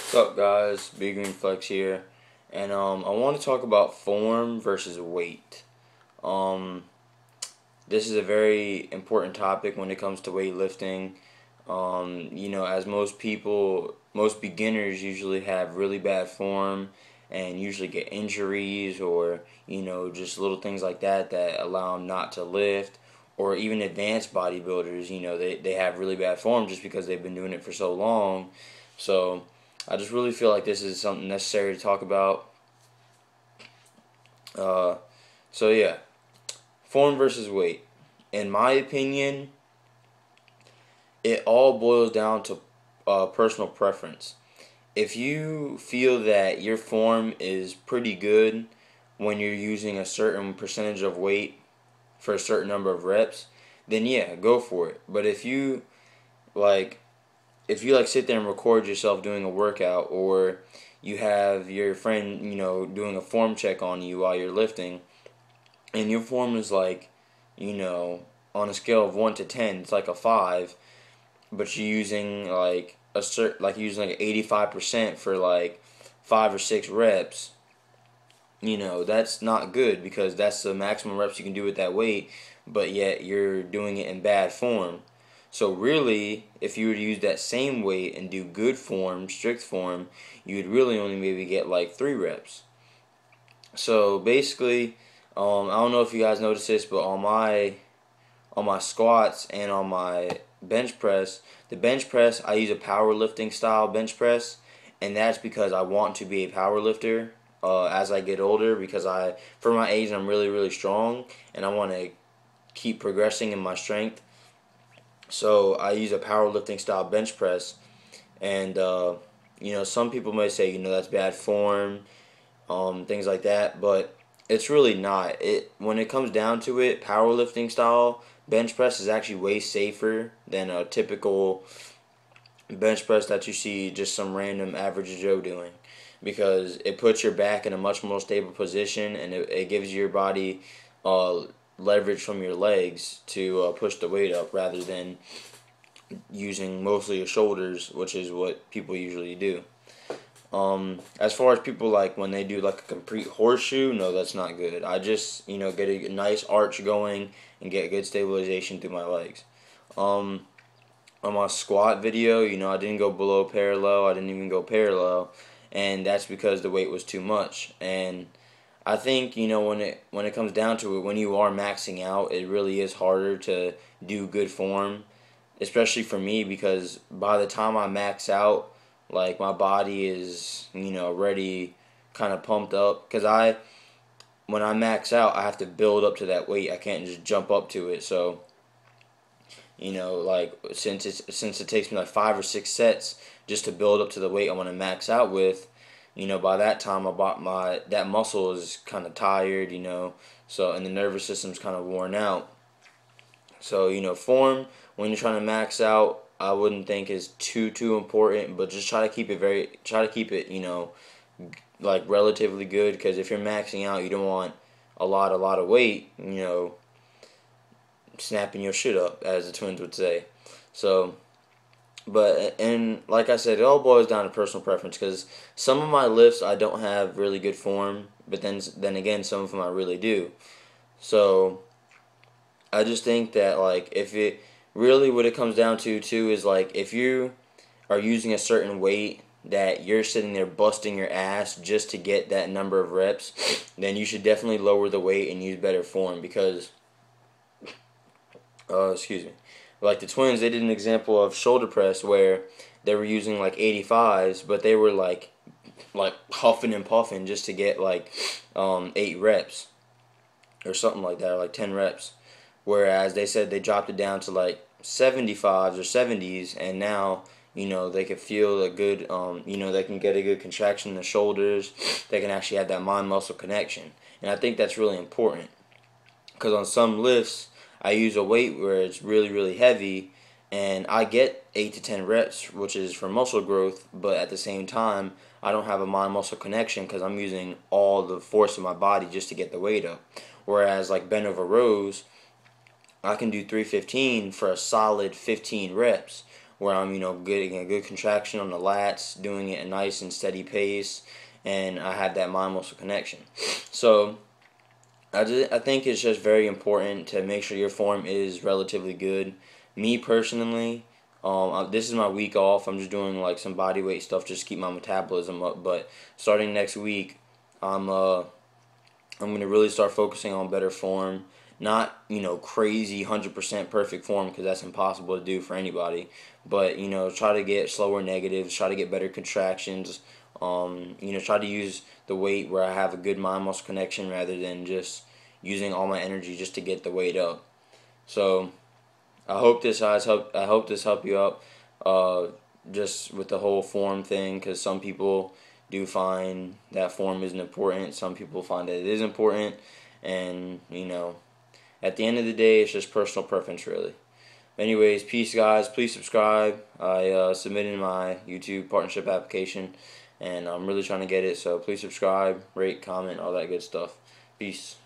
What's up, guys? Big Green Flex here, and I want to talk about form versus weight. Um, this is a very important topic when it comes to weightlifting. As most beginners usually have really bad form and usually get injuries or just little things like that allow them not to lift. Or even advanced bodybuilders, they have really bad form just because they've been doing it for so long. So I just really feel like this is something necessary to talk about. Uh, so yeah, form versus weight. In my opinion, it all boils down to personal preference. If you feel that your form is pretty good when you're using a certain percentage of weight for a certain number of reps, then yeah, go for it. But like if you sit there and record yourself doing a workout, or you have your friend doing a form check on you while you're lifting, and your form is you know on a scale of 1 to 10 it's like a 5, but you're using using 85% for 5 or 6 reps, that's not good because that's the maximum reps you can do with that weight, but yet you're doing it in bad form. So really, if you were to use that same weight and do good form, strict form, you would really only maybe get 3 reps. So basically, I don't know if you guys noticed this, but on my squats and on my bench press, the bench press I use a powerlifting style bench press, and that's because I want to be a power lifter as I get older, because for my age, I'm really really strong and I want to keep progressing in my strength. So I use a powerlifting style bench press, and some people may say that's bad form, things like that, but it's really not. It When it comes down to it, powerlifting style bench press is actually way safer than a typical bench press that you see just some random average Joe doing, because it puts your back in a much more stable position, and it gives your body uh, leverage from your legs to push the weight up rather than using mostly your shoulders, which is what people usually do. As far as people when they do a complete horseshoe, no, that's not good. I just get a nice arch going and get good stabilization through my legs. Um, on my squat video, I didn't go below parallel. I didn't even go parallel, and that's because the weight was too much. And I think when it comes down to it, when you are maxing out, it really is harder to do good form, especially for me, because by the time I max out, my body is already kind of pumped up, because when I max out, I have to build up to that weight. I can't just jump up to it. So since it takes me 5 or 6 sets just to build up to the weight I want to max out with, by that time that muscle is kind of tired, so, and the nervous system's kind of worn out. So form when you're trying to max out, I wouldn't think is too important, but just try to keep it relatively good, because if you're maxing out, you don't want a lot of weight, snapping your shit up, as the Twins would say. So, and like I said, it all boils down to personal preference, because some of my lifts I don't have really good form, but then again, some of them I really do. So I just think that if it really, what it comes down to too is if you are using a certain weight that you're sitting there busting your ass just to get that number of reps, then you should definitely lower the weight and use better form, because excuse me, the Twins, they did an example of shoulder press where they were using 85s, but they were huffing and puffing just to get 8 reps or something like that, or 10 reps. Whereas they said they dropped it down to 75s or 70s, and now they can feel a good they can get a good contraction in the shoulders. They can actually have that mind muscle connection, and I think that's really important, because on some lifts I use a weight where it's really really heavy, and I get 8 to 10 reps, which is for muscle growth, but at the same time I don't have a mind muscle connection because I'm using all the force of my body just to get the weight up. Whereas bent over rows, I can do 315 for a solid 15 reps, where I'm, getting a good contraction on the lats, doing it at a nice and steady pace, and I have that mind muscle connection. So I think it's just very important to make sure your form is relatively good. Me personally, this is my week off. I'm just doing like some body weight stuff just to keep my metabolism up. But starting next week, I'm gonna really start focusing on better form. Not crazy 100% perfect form because that's impossible to do for anybody. But try to get slower negatives. Try to get better contractions. Try to use the weight where I have a good mind muscle connection rather than just using all my energy just to get the weight up. So I hope this help you out. Just with the whole form thing, because some people do find that form isn't important. Some people find that it is important, and at the end of the day, it's just personal preference, really. Anyways, peace, guys. Please subscribe. I submitted my YouTube partnership application, and I'm really trying to get it. So please subscribe, rate, comment, all that good stuff. Peace.